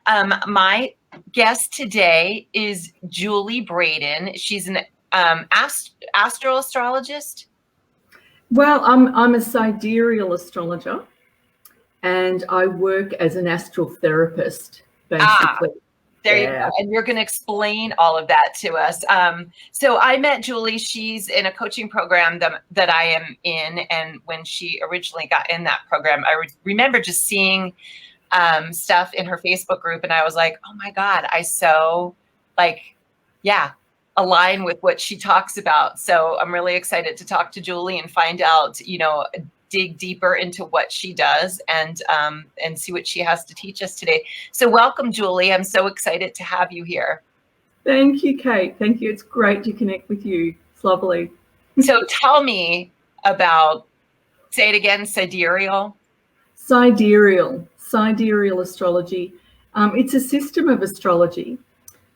My guest today is Julie Braden. She's an astral astrologist. Well, I'm a sidereal astrologer, and I work as an astral therapist, basically. There you go. And you're going to explain all of that to us. So I met Julie. She's in a coaching program that I am in. And when she originally got in that program, I remember just seeing stuff in her Facebook group. And I was like, oh my God, I so align with what she talks about. So I'm really excited to talk to Julie and find out, dig deeper into what she does and see what she has to teach us today. So welcome, Julie. I'm so excited to have you here. Thank you, Kate. Thank you. It's great to connect with you. It's lovely. So tell me about, say it again, sidereal. Sidereal astrology. It's a system of astrology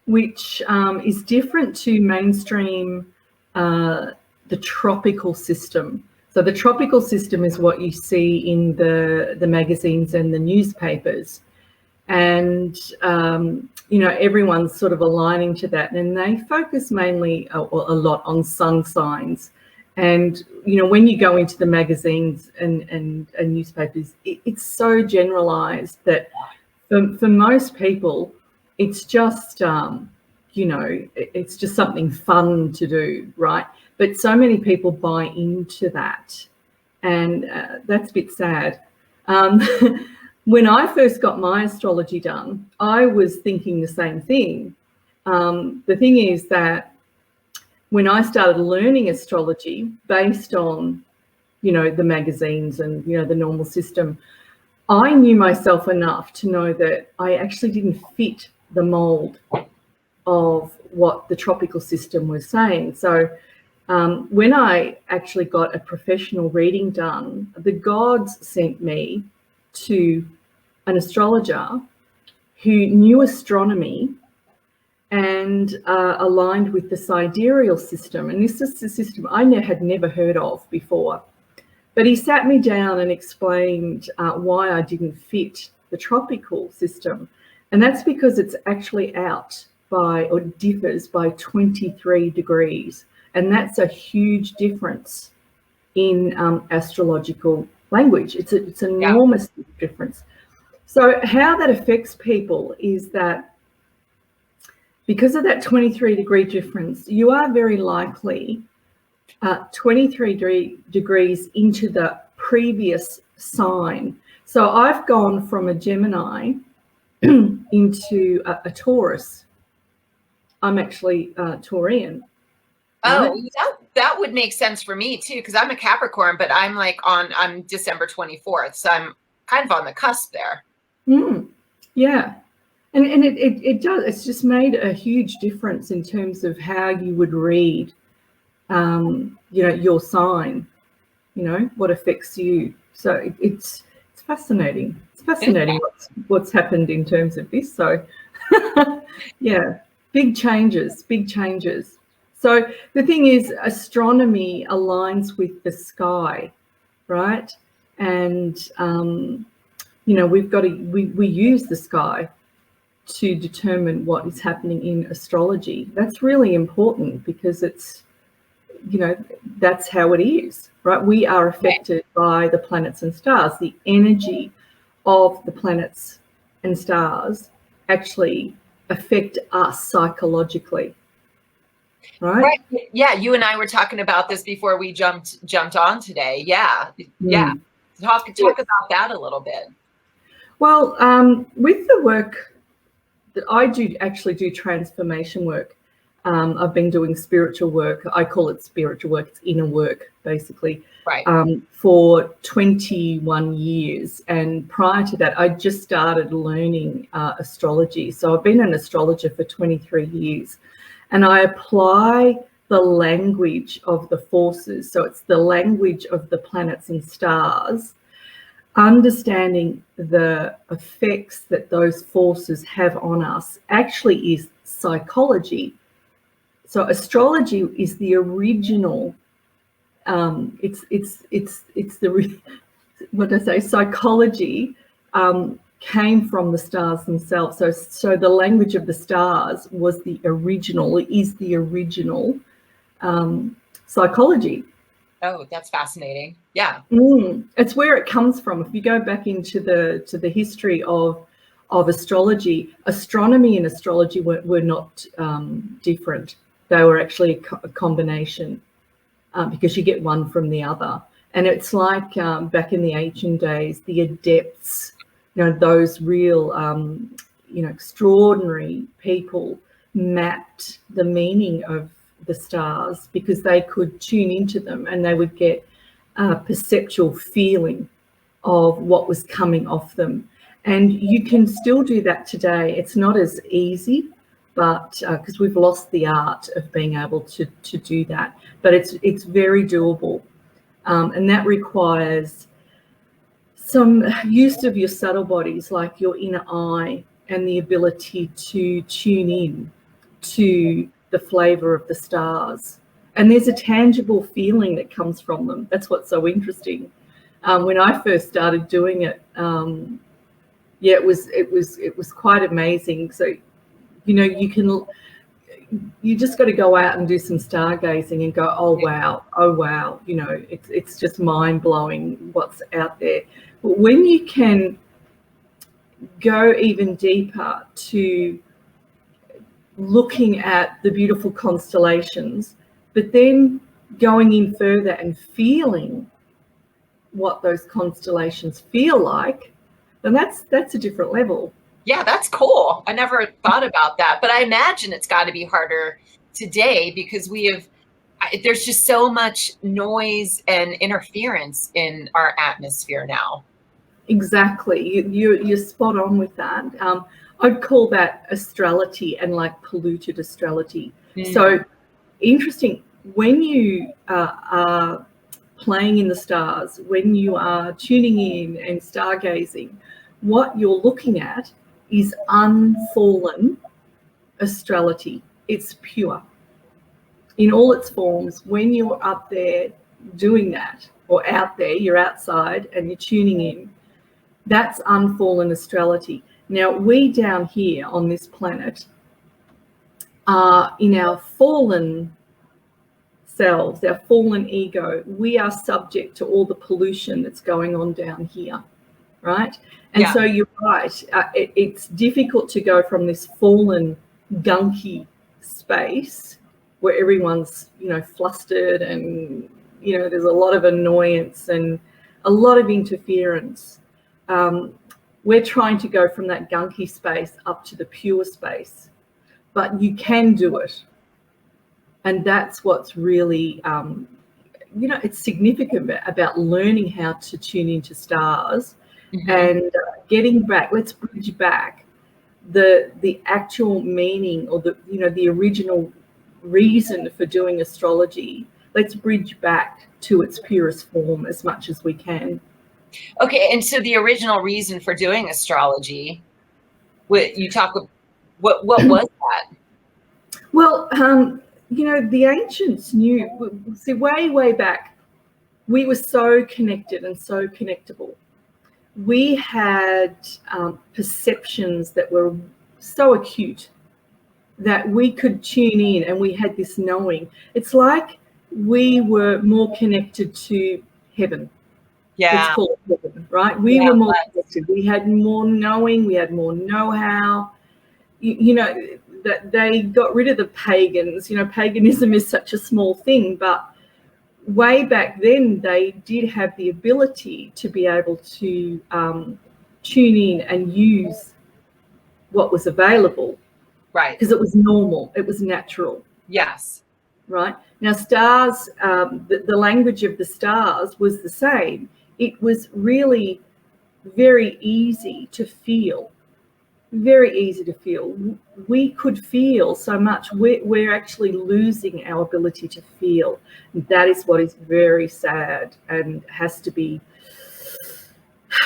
which is different to mainstream, the tropical system. So the tropical system is what you see in the magazines and the newspapers. And, everyone's sort of aligning to that. And they focus mainly a lot on sun signs. And, when you go into the magazines and newspapers, it's so generalized that for most people, it's just, it's just something fun to do, right? But so many people buy into that, and that's a bit sad. When I first got my astrology done, I was thinking the same thing. The thing is that when I started learning astrology based on, the magazines and, the normal system, I knew myself enough to know that I actually didn't fit the mold of what the tropical system was saying. So when I actually got a professional reading done, the gods sent me to an astrologer who knew astronomy and aligned with the sidereal system. And this is the system I had never heard of before. But he sat me down and explained why I didn't fit the tropical system. And that's because it's actually out or differs by 23 degrees. And that's a huge difference in astrological language. It's an enormous difference. So how that affects people is that because of that 23-degree difference, you are very likely 23 degrees into the previous sign. So I've gone from a Gemini into a Taurus. I'm actually Taurian. Oh, right? that would make sense for me too, because I'm a Capricorn, but I'm I'm December 24th, so I'm kind of on the cusp there. Yeah, and it does. It's just made a huge difference in terms of how you would read, your sign, what affects you. So it's fascinating. It's fascinating what's happened in terms of this. So yeah, big changes. So the thing is, astronomy aligns with the sky, right? And we use the sky to determine what is happening in astrology. That's really important because it's, that's how it is, right? We are affected by the planets and stars. The energy of the planets and stars actually affect us psychologically. Right. Yeah. You and I were talking about this before we jumped on today. Yeah. Talk about that a little bit. Well, with the work that I actually do transformation work. I've been doing spiritual work. I call it spiritual work. It's inner work, basically, for 21 years. And prior to that, I just started learning astrology. So I've been an astrologer for 23 years. And I apply the language of the forces. So it's the language of the planets and stars, understanding the effects that those forces have on us actually is psychology. So astrology is the original, it's the, what did I say, psychology came from the stars themselves. So the language of the stars was the original, is the original psychology. Oh, that's fascinating. Yeah. It's where it comes from. If you go back into the history of astrology, astronomy and astrology were not different. They were actually a combination, because you get one from the other. And it's like back in the ancient days, the adepts, those real, extraordinary people mapped the meaning of the stars because they could tune into them and they would get a perceptual feeling of what was coming off them. And you can still do that today. It's not as easy, but because we've lost the art of being able to do that, but it's very doable. And that requires some use of your subtle bodies, like your inner eye, and the ability to tune in to the flavor of the stars. And there's a tangible feeling that comes from them. That's what's so interesting. When I first started doing it, it was quite amazing. So, you just got to go out and do some stargazing and go, oh wow, it's just mind blowing what's out there. But when you can go even deeper to looking at the beautiful constellations, but then going in further and feeling what those constellations feel like, then that's a different level. Yeah, that's cool. I never thought about that, but I imagine it's got to be harder today because there's just so much noise and interference in our atmosphere now. Exactly. You're spot on with that. I'd call that astrality and like polluted astrality. So interesting. When you are playing in the stars, when you are tuning in and stargazing, what you're looking at is unfallen astrality. It's pure in all its forms. When you're up there doing that, or out there, you're outside and you're tuning in, that's unfallen astrality. Now, we down here on this planet are in our fallen selves, our fallen ego. We are subject to all the pollution that's going on down here, right? And so you're right. It's difficult to go from this fallen, gunky space where everyone's, flustered and, there's a lot of annoyance and a lot of interference. We're trying to go from that gunky space up to the pure space, but you can do it. And that's what's really, it's significant about learning how to tune into stars. And getting back, let's bridge back the actual meaning, or the original reason for doing astrology. Let's bridge back to its purest form as much as we can. Okay, and so the original reason for doing astrology, what was that? Well, the ancients knew. See, way back, we were so connected and so connectable. We had perceptions that were so acute that we could tune in, and we had this knowing. It's like we were more connected to heaven. Yeah. Let's call it heaven, right? We were more connected. We had more knowing. We had more know-how. That they got rid of the pagans. Paganism is such a small thing, but way back then, they did have the ability to be able to tune in and use what was available. Right. Because it was normal. It was natural. Yes. Right. Now, stars, the language of the stars was the same. It was really very easy to feel. Very easy to feel. We could feel so much. We're actually losing our ability to feel. And that is what is very sad and has to be.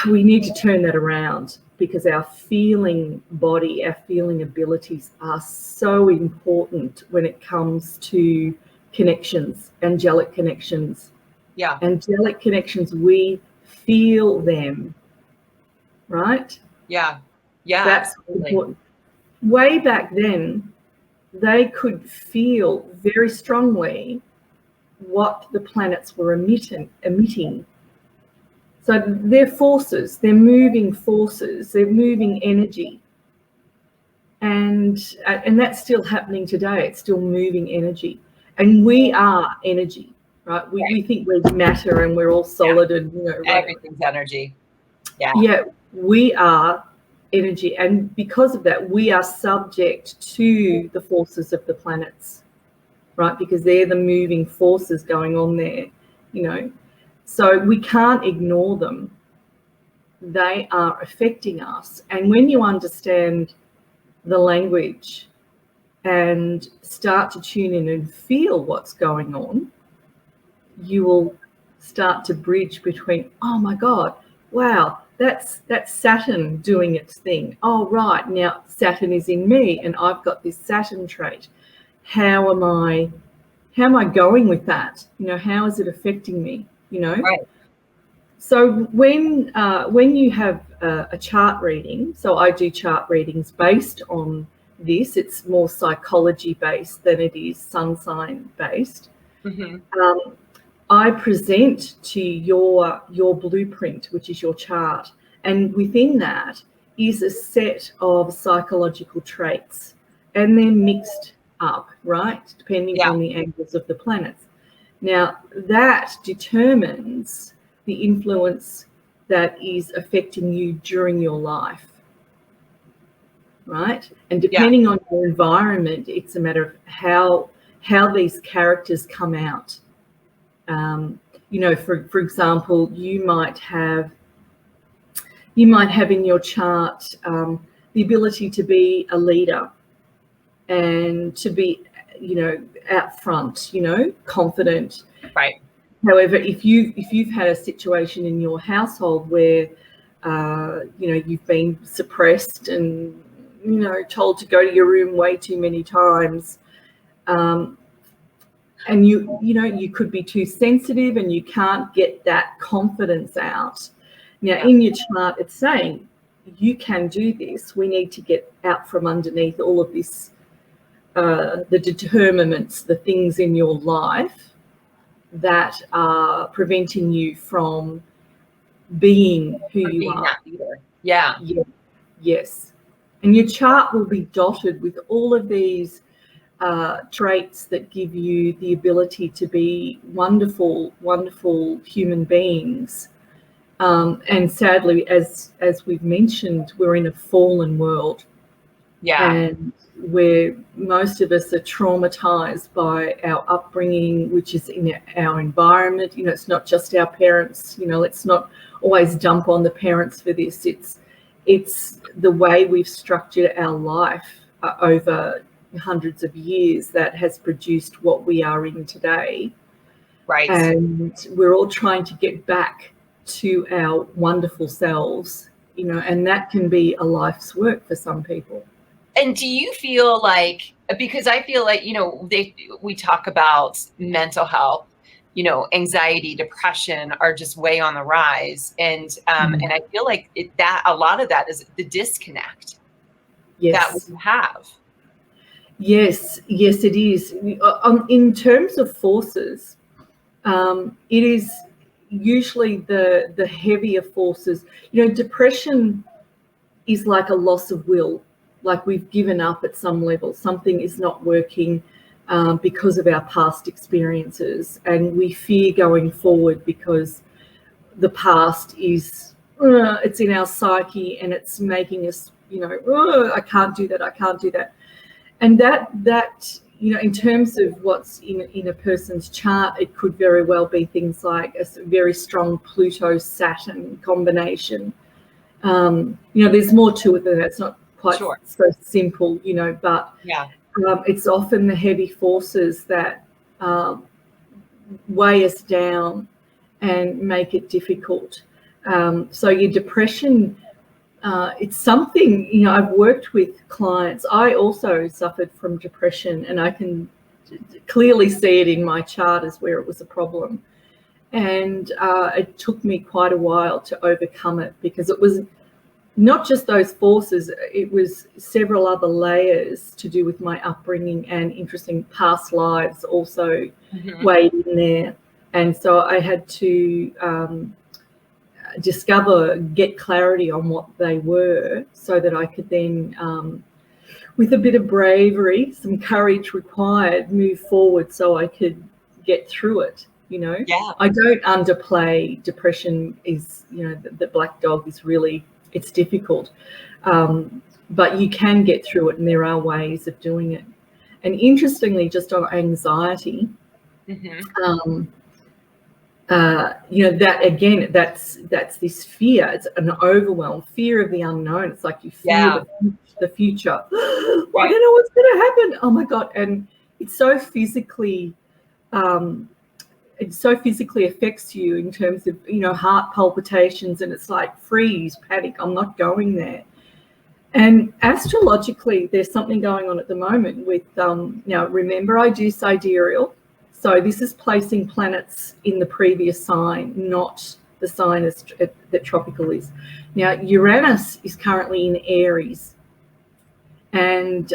We need to turn that around, because our feeling body, our feeling abilities are so important when it comes to connections, angelic connections. Yeah. Angelic connections, we feel them, right? Yeah. Yeah. That's Absolutely. important. Way back then, they could feel very strongly what the planets were emitting. So they're forces, they're moving forces, they're moving energy. And that's still happening today. It's still moving energy. And we are energy, right? We think we're matter and we're all solid and, you know, right? Everything's energy. Yeah. Yeah, we are energy. And because of that, we are subject to the forces of the planets, right? Because they're the moving forces going on there, you know. So we can't ignore them. They are affecting us. And when you understand the language and start to tune in and feel what's going on, you will start to bridge between, oh my God, wow, that's Saturn doing its thing. Oh, right, now Saturn is in me and I've got this Saturn trait. How am I going with that? You know, how is it affecting me? You know? Right. So when you have a chart reading, so I do chart readings based on this. It's more psychology based than it is sun sign based. Mm-hmm. I present to your blueprint, which is your chart, and within that is a set of psychological traits, and they're mixed up, right, depending on the angles of the planets. Now, that determines the influence that is affecting you during your life, right? And depending on your environment, it's a matter of how these characters come out. You know, for example, you might have in your chart the ability to be a leader and to be, you know, out front, you know, confident. Right. However, if you've had a situation in your household where you know, you've been suppressed and, you know, told to go to your room way too many times, and you know, you could be too sensitive and you can't get that confidence out. Now, in your chart, it's saying you can do this. We need to get out from underneath all of this, the determinants, the things in your life that are preventing you from being who you are. That leader. Yeah. Yes. And your chart will be dotted with all of these traits that give you the ability to be wonderful, wonderful human beings. And sadly, as we've mentioned, we're in a fallen world. Yeah. And where most of us are traumatized by our upbringing, which is in our environment. You know, it's not just our parents. You know, let's not always dump on the parents for this. It's the way we've structured our life over hundreds of years that has produced what we are in today. Right. And we're all trying to get back to our wonderful selves, you know, and that can be a life's work for some people. And do you feel like, because I feel like, you know, we talk about mental health, you know, anxiety, depression are just way on the rise. And and I feel like that a lot of that is the disconnect that we have. Yes, it is. In terms of forces, it is usually the heavier forces. You know, depression is like a loss of will, like we've given up at some level. Something is not working because of our past experiences, and we fear going forward because the past is, it's in our psyche and it's making us, you know, I can't do that, I can't do that. And that you know, in terms of what's in a person's chart, it could very well be things like a very strong Pluto-Saturn combination. You know, there's more to it than that. It's not quite so simple, you know, but it's often the heavy forces that weigh us down and make it difficult. So your depression, it's something, you know, I've worked with clients. I also suffered from depression, and I can clearly see it in my chart as where it was a problem. And it took me quite a while to overcome it, because it was not just those forces, it was several other layers to do with my upbringing, and interesting past lives also weighed in there. And so I had to get clarity on what they were, so that I could then, with a bit of bravery, some courage required, move forward so I could get through it. Yeah. I don't underplay depression. Is, the black dog is really, it's difficult, but you can get through it, and there are ways of doing it. And interestingly, just on anxiety, that again, that's this fear. It's an overwhelm, fear of the unknown. It's like you fear the future. I don't know what's going to happen. Oh my God. And it's so physically, affects you in terms of, heart palpitations, and it's like freeze, panic, I'm not going there. And astrologically, there's something going on at the moment with, now remember, I do sidereal. So this is placing planets in the previous sign, not the sign that tropical is. Now, Uranus is currently in Aries, and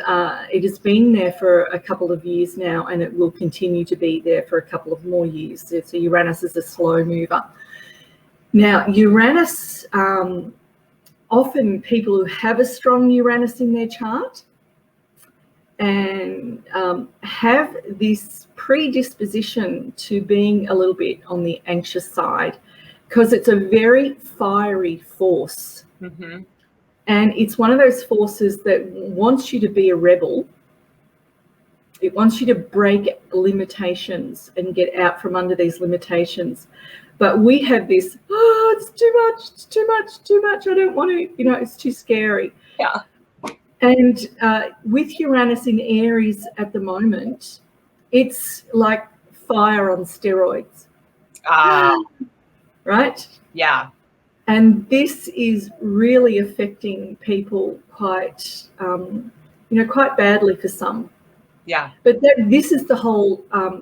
it has been there for a couple of years now, and it will continue to be there for a couple of more years. So Uranus is a slow mover. Now, Uranus, often people who have a strong Uranus in their chart and have this predisposition to being a little bit on the anxious side, because it's a very fiery force. And it's one of those forces that wants you to be a rebel. It wants you to break limitations and get out from under these limitations. But we have this, it's too much. I don't want to, it's too scary. Yeah. And with Uranus in Aries at the moment, it's like fire on steroids. Right? Yeah. And this is really affecting people quite, quite badly for some. Yeah. But this is the whole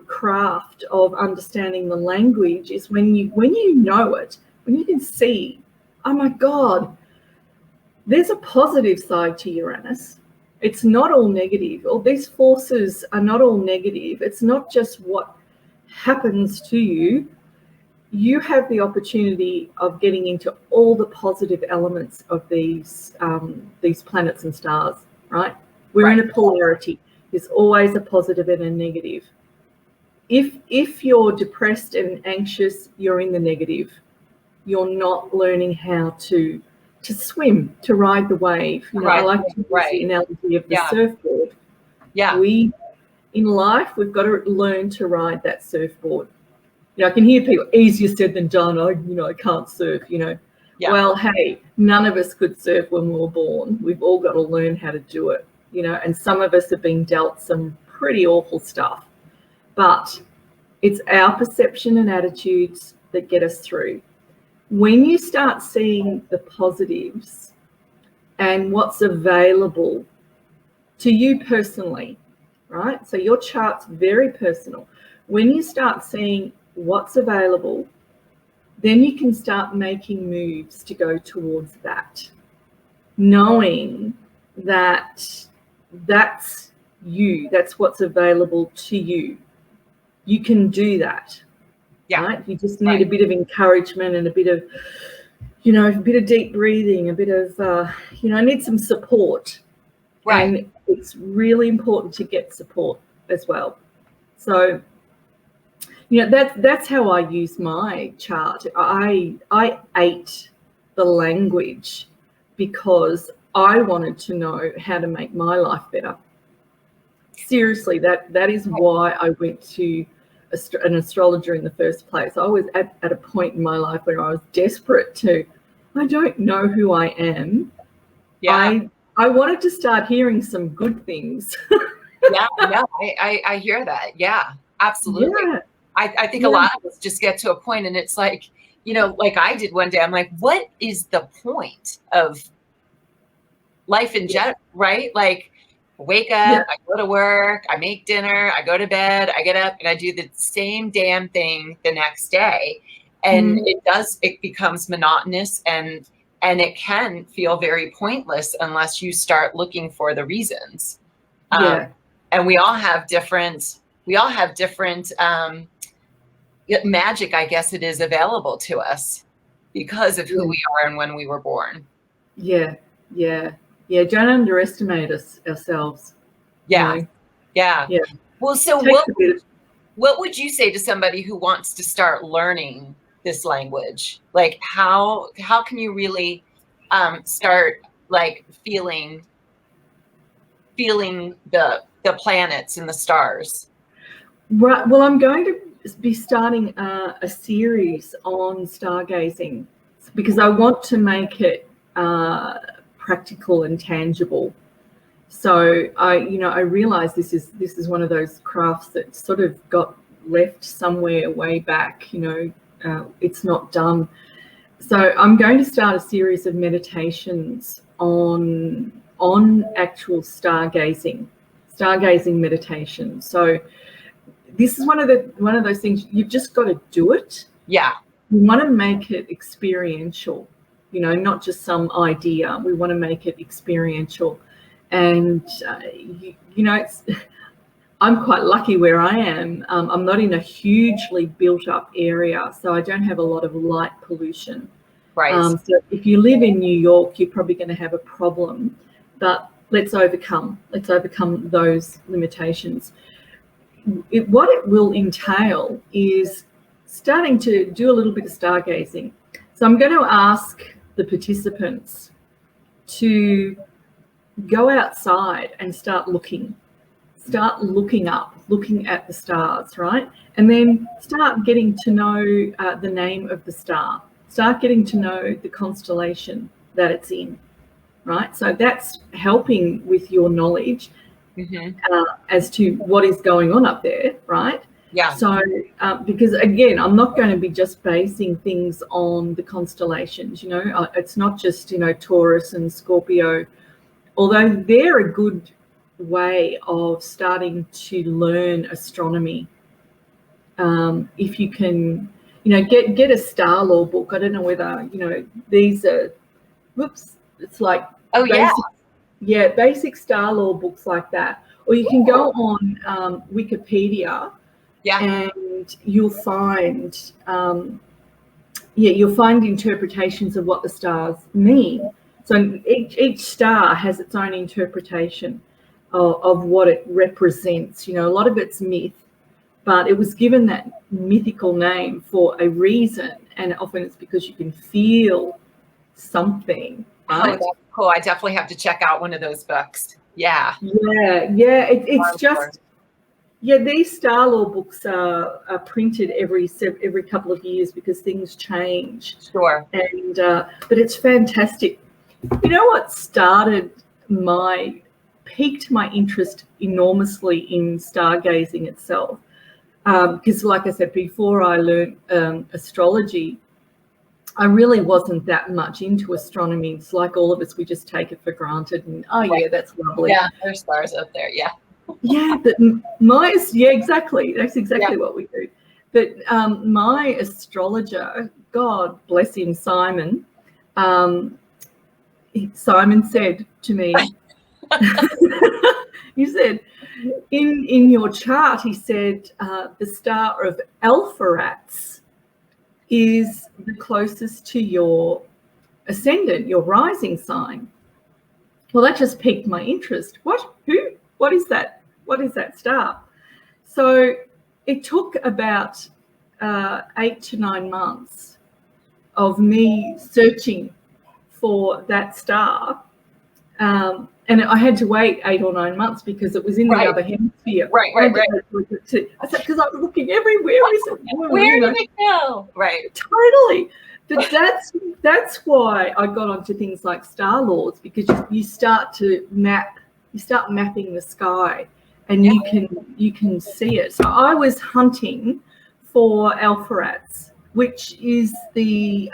craft of understanding the language, is when you know it, when you can see, oh my God, there's a positive side to Uranus. It's not all negative. All these forces are not all negative. It's not just what happens to you. You have the opportunity of getting into all the positive elements of these planets and stars, right? We're in a polarity. There's always a positive and a negative. If you're depressed and anxious, you're in the negative. You're not learning how to swim, to ride the wave. I like to use the analogy of the surfboard. Yeah. In life, we've got to learn to ride that surfboard. I can hear people, easier said than done. I can't surf, Yeah. Well, hey, none of us could surf when we were born. We've all got to learn how to do it, and some of us have been dealt some pretty awful stuff. But it's our perception and attitudes that get us through. When you start seeing the positives and what's available to you personally, right? So your chart's very personal. When you start seeing what's available, then you can start making moves to go towards that, knowing that that's you, that's what's available to you. You can do that. Yeah. Right? You just need a bit of encouragement and a bit of, a bit of deep breathing, a bit of, I need some support. Right. And it's really important to get support as well. So, that's how I use my chart. I ate the language because I wanted to know how to make my life better. Seriously, that is why I went to an astrologer in the first place. I was at a point in my life where I was desperate I don't know who I am. Yeah. I wanted to start hearing some good things. Yeah, I hear that. Yeah, absolutely. Yeah. I think a lot of us just get to a point and it's like, like I did one day, I'm like, what is the point of life in general, right? Like, wake up, I go to work, I make dinner, I go to bed, I get up and I do the same damn thing the next day. And it becomes monotonous and and it can feel very pointless unless you start looking for the reasons. And we all have different magic, I guess it is, available to us because of who we are and when we were born. Yeah. Don't underestimate ourselves. Yeah. You know? Yeah. Well, so what would you say to somebody who wants to start learning this language? Like, how can you really start like feeling the planets and the stars? Right. Well, I'm going to be starting a series on stargazing because I want to make it practical and tangible. So I realize this is one of those crafts that sort of got left somewhere way back. It's not done. So I'm going to start a series of meditations on actual stargazing meditation. So this is one of those things you've just got to do it. Yeah. We want to make it experiential, not just some idea. We want to make it experiential. And, I'm quite lucky where I am. I'm not in a hugely built up area, so I don't have a lot of light pollution. Right. So if you live in New York, you're probably going to have a problem, but let's overcome those limitations. What it will entail is starting to do a little bit of stargazing. So I'm going to ask the participants to go outside and start looking up, looking at the stars, right? And then start getting to know the name of the star, start getting to know the constellation that it's in, right? So that's helping with your knowledge as to what is going on up there, right? Yeah. So because again, I'm not going to be just basing things on the constellations, it's not just, Taurus and Scorpio, although they're a good way of starting to learn astronomy. If you can, get a star law book. I don't know whether, these are, it's like basic star law books like that. Or you can go on Wikipedia and you'll find interpretations of what the stars mean. So each star has its own interpretation of what it represents. A lot of it's myth, but it was given that mythical name for a reason, and often it's because you can feel something. Right? Oh, that's cool. I definitely have to check out one of those books. Yeah. It's just these star law books are printed every couple of years because things change. Sure. And but it's fantastic. You know what piqued my interest enormously in stargazing itself? Because like I said, before I learned astrology, I really wasn't that much into astronomy. It's like all of us, we just take it for granted and, that's lovely. Yeah, there's stars up there, yeah. Yeah, but exactly. That's exactly what we do. But my astrologer, God bless him, Simon said to me, he said, in your chart, he said, the star of Alpheratz is the closest to your ascendant, your rising sign. Well, that just piqued my interest. What? Who? What is that? What is that star? So it took about 8 to 9 months of me searching for that star. And I had to wait 8 or 9 months because it was in the other hemisphere. Right. Because I was looking everywhere. Where did it go? Right. Totally. But that's why I got onto things like star laws, because you start mapping the sky, and you can see it. So I was hunting for Alpheratz, which is the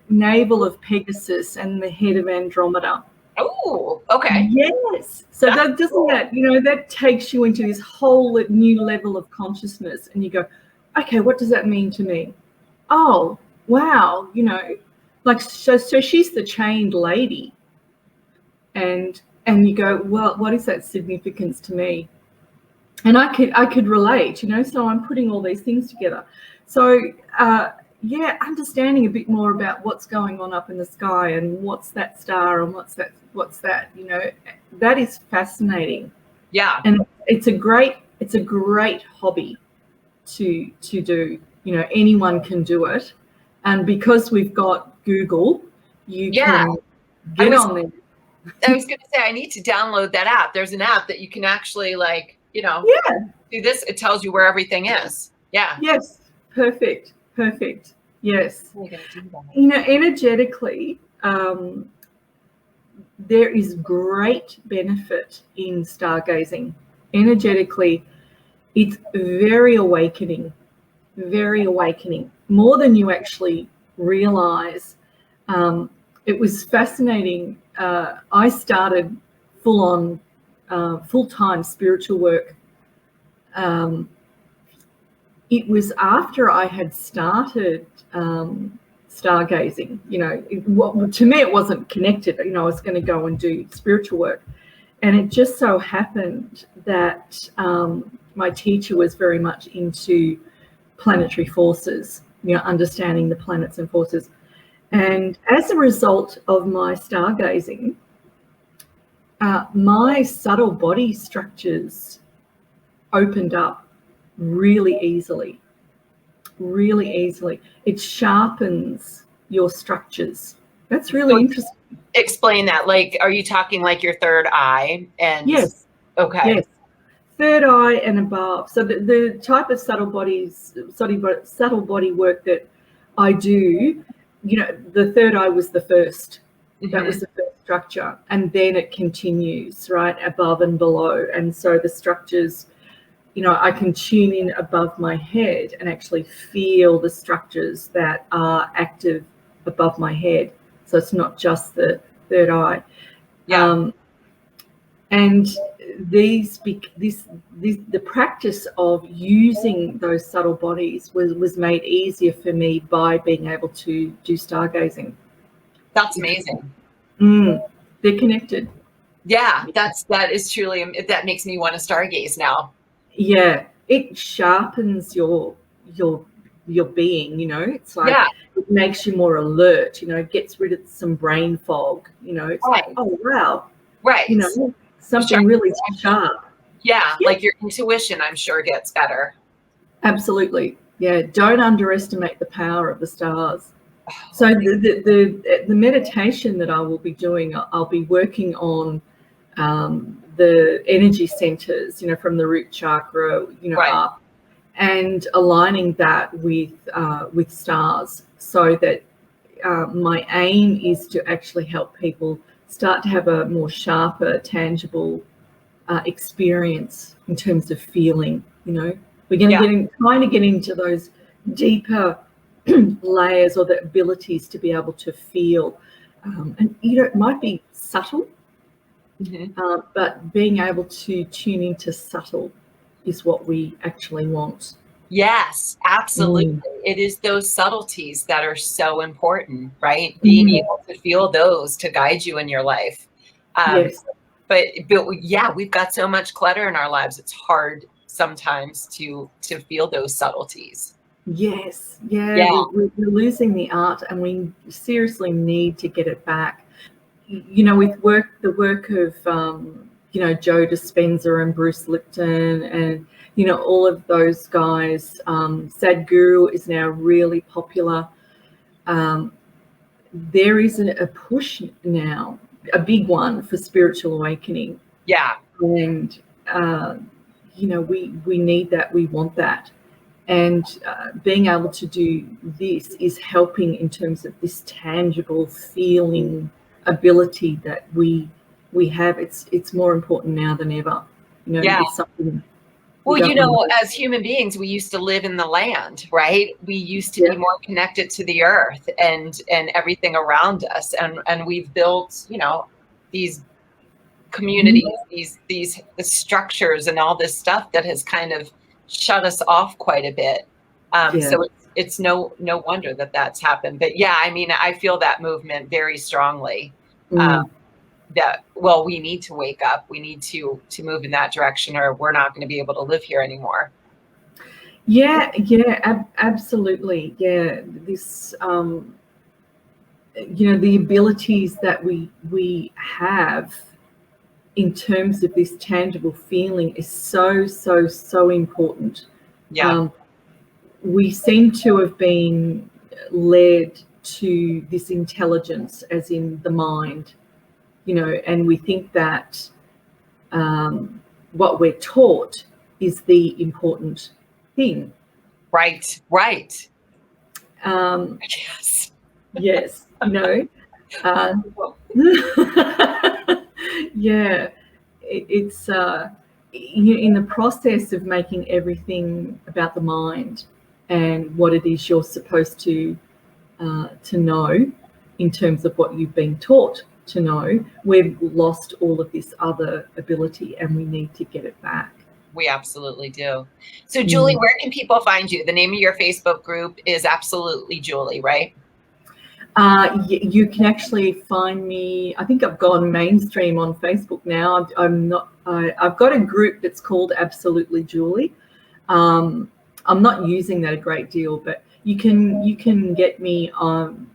navel of Pegasus and the head of Andromeda. Oh, okay. Yes. So that takes you into this whole new level of consciousness, and you go, okay, what does that mean to me? Oh, wow, Like, so she's the chained lady, and you go, well, what is that significance to me? And I could relate, you know. So I'm putting all these things together. So yeah, understanding a bit more about what's going on up in the sky and what's that star and what's that, you know, that is fascinating. Yeah. And it's a great hobby to do. You know, anyone can do it. And because we've got Google, you can get on there. I was going to say, I need to download that app. There's an app that you can actually, like, you know, do this. It tells you where everything is. Yeah. Yes. Perfect. Yes. You know, energetically, there is great benefit in stargazing. Energetically, it's very awakening, more than you actually realize. It was fascinating. I started full-time spiritual work. It was after I had started stargazing. You know, to me it wasn't connected. You know, I was going to go and do spiritual work, and it just so happened that my teacher was very much into planetary forces, you know, understanding the planets and forces. And as a result of my stargazing, my subtle body structures opened up really easily. It sharpens your structures. That's really interesting. Explain that. Like, are you talking like your third eye? And yes. Okay. Yes. Third eye and above. So the type of subtle body work that I do, you know, the third eye was the first. Mm-hmm. That was the first structure, and then it continues right above and below. And so the structures, you know, I can tune in above my head and actually feel the structures that are active above my head. So it's not just the third eye. Yeah. And the practice of using those subtle bodies was made easier for me by being able to do stargazing. That's amazing. They're connected. Yeah, that is truly, that makes me want to stargaze now. Yeah, it sharpens your being, you know. It's like, it makes you more alert, you know, it gets rid of some brain fog, you know. It's like, oh wow. Right. You know, something really sharp. Yeah, like your intuition, I'm sure, gets better. Absolutely. Yeah, don't underestimate the power of the stars. So the meditation that I will be doing, I'll be working on the energy centers, you know, from the root chakra, you know, up, and aligning that with stars, so that my aim is to actually help people start to have a more sharper, tangible experience in terms of feeling. You know, we're going to trying to get into those deeper layers, or the abilities to be able to feel, and you know, it might be subtle, but being able to tune into subtle is what we actually want. Yes, absolutely. It is those subtleties that are so important, right? Being able to feel those to guide you in your life. Yes. But yeah, we've got so much clutter in our lives. It's hard sometimes to feel those subtleties. Yes. Yeah. We're losing the art, and we seriously need to get it back. You know, with the work of, you know, Joe Dispenza and Bruce Lipton, and, you know, all of those guys. Sadhguru is now really popular. There is a push now, a big one, for spiritual awakening. Yeah. And, you know, we need that. We want that. And being able to do this is helping in terms of this tangible feeling ability that we have. It's more important now than ever. You know, it's something. Well, you know, as human beings, we used to live in the land, right? We used to be more connected to the earth and everything around us. And we've built, you know, these communities, these structures and all this stuff that has kind of shut us off quite a bit. So it's no wonder that that's happened. But yeah, I mean, I feel that movement very strongly. That, well, we need to wake up. We need to move in that direction, or we're not going to be able to live here anymore. Yeah, absolutely. Yeah, this, the abilities that we have in terms of this tangible feeling is so important. Yeah. We seem to have been led to this intelligence, as in the mind, and we think that what we're taught is the important thing. Right. Yes. Yes. Yeah, it's in the process of making everything about the mind and what it is you're supposed to know in terms of what you've been taught to know. We've lost all of this other ability, and we need to get it back. We absolutely do. So Julie, where can people find you? The name of your Facebook group is Absolutely Julie, right? You can actually find me. I think I've gone mainstream on Facebook now. I've got a group that's called Absolutely Julie. I'm not using that a great deal, but you can get me on.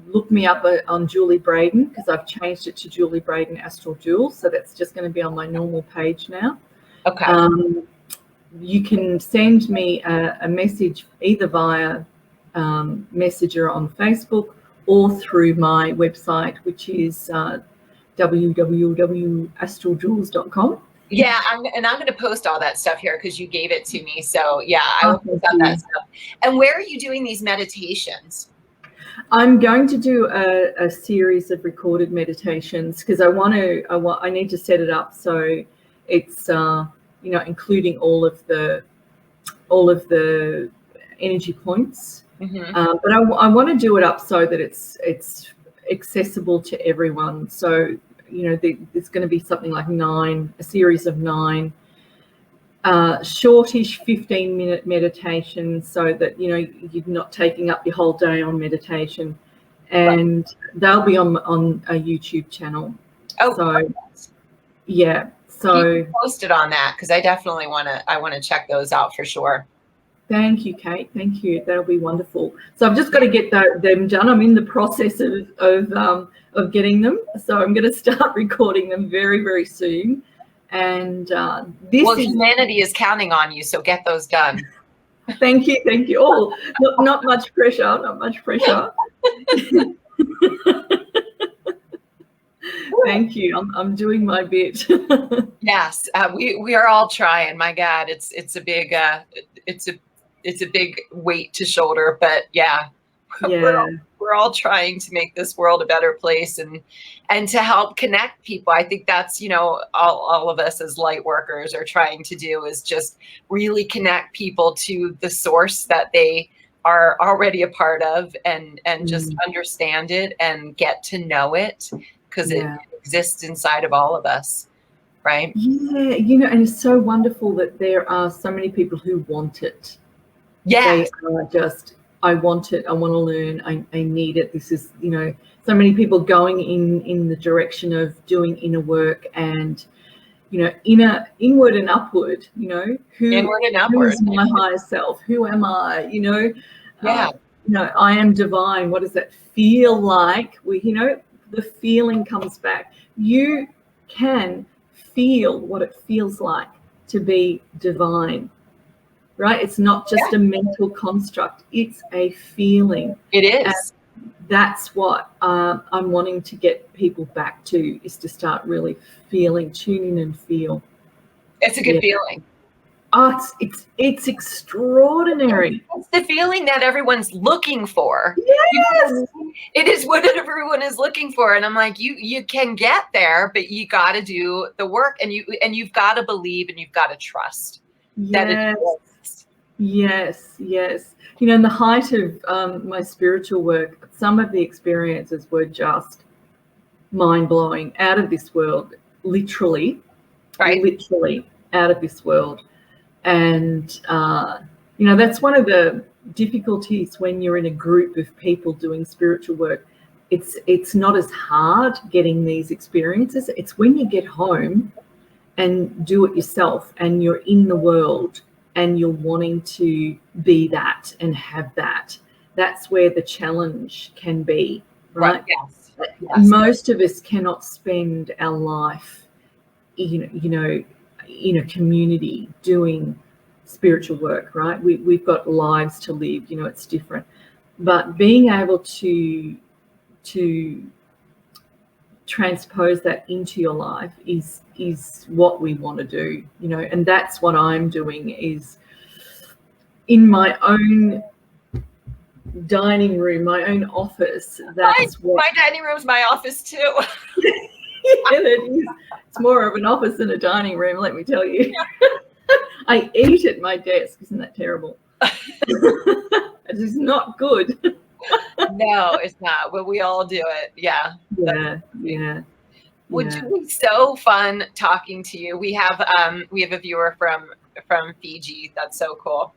Look me up on Julie Braden, because I've changed it to Julie Braden Astral Jules, so that's just going to be on my normal page now. Okay. You can send me a message either via Messenger on Facebook or through my website, which is www.astraljules.com. Yeah, I'm going to post all that stuff here because you gave it to me. So yeah, I will post out that stuff. And where are you doing these meditations? I'm going to do a series of recorded meditations, because I need to set it up so it's including all of the energy points. But I want to do it up so that it's accessible to everyone. So there's going to be something like a series of 9 shortish 15-minute meditations, so that you're not taking up your whole day on meditation, and they'll be on a YouTube channel. Oh, so yeah. So you can post it on that, because I definitely want to check those out for sure. Thank you, Kate. Thank you. That'll be wonderful. So I've just got to get them done. I'm in the process of getting them. So I'm going to start recording them very, very soon. And humanity is counting on you. So get those done. Thank you. Thank you. Oh, not much pressure. Not much pressure. Thank you. I'm doing my bit. Yes, we are all trying. My God, it's a big weight to shoulder, but yeah. We're all trying to make this world a better place and to help connect people. I think that's all of us as light workers are trying to do, is just really connect people to the source that they are already a part of, and just understand it and get to know it, because it exists inside of all of us, right? Yeah, and it's so wonderful that there are so many people who want it. Yeah. They are just, I want it, I want to learn, I need it. This is, so many people going in the direction of doing inner work, and inward and upward, inward and upward. Who is my higher self? Who am I? I am divine. What does that feel like? The feeling comes back. You can feel what it feels like to be divine, right? It's not just a mental construct. It's a feeling. It is. And that's what I'm wanting to get people back to, is to start really feeling, tune in and feel. It's a good feeling. Oh, it's extraordinary. It's the feeling that everyone's looking for. Yes. It is what everyone is looking for. And I'm like, you can get there, but you got to do the work, and you've got to believe, and you've got to trust that it exists. Yes. In the height of my spiritual work, some of the experiences were just mind-blowing, out of this world, literally out of this world. And that's one of the difficulties when you're in a group of people doing spiritual work. It's not as hard getting these experiences. It's when you get home and do it yourself and you're in the world and you're wanting to be that and have that. That's where the challenge can be, right? Yes. Most of us cannot spend our life, in a community doing spiritual work, right? We've got lives to live, it's different. But being able to transpose that into your life is what we want to do, and that's what I'm doing, is in my own dining room, my own office. My dining room's my office too. Yeah, it is. It's more of an office than a dining room, let me tell you. I eat at my desk. Isn't that terrible? It is not good. No, it's not. But we all do it. Yeah. Yeah. Well, Julie, so fun talking to you. We have a viewer from Fiji. That's so cool.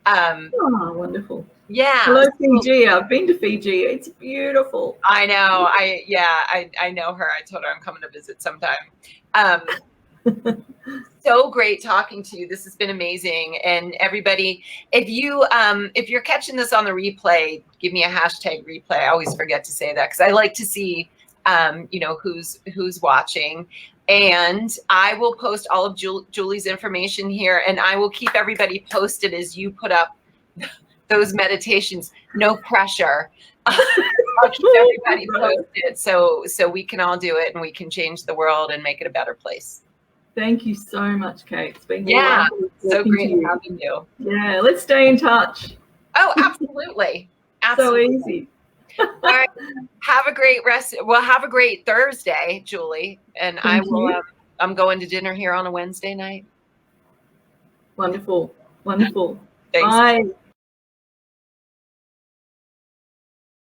Oh, wonderful. Yeah. Hello, Fiji. I've been to Fiji. It's beautiful. I know. I know her. I told her I'm coming to visit sometime. So great talking to you. This has been amazing. And everybody, if you're catching this on the replay, give me a hashtag replay. I always forget to say that because I like to see who's watching. And I will post all of Julie's information here, and I will keep everybody posted as you put up those meditations. No pressure. I'll keep everybody posted so we can all do it and we can change the world and make it a better place. Thank you so much, Kate. It's been so great having you. Yeah, let's stay in touch. Oh, absolutely. So easy. All right. Have a great have a great Thursday, Julie. And Thank you. I'm going to dinner here on a Wednesday night. Wonderful. Thanks. Bye.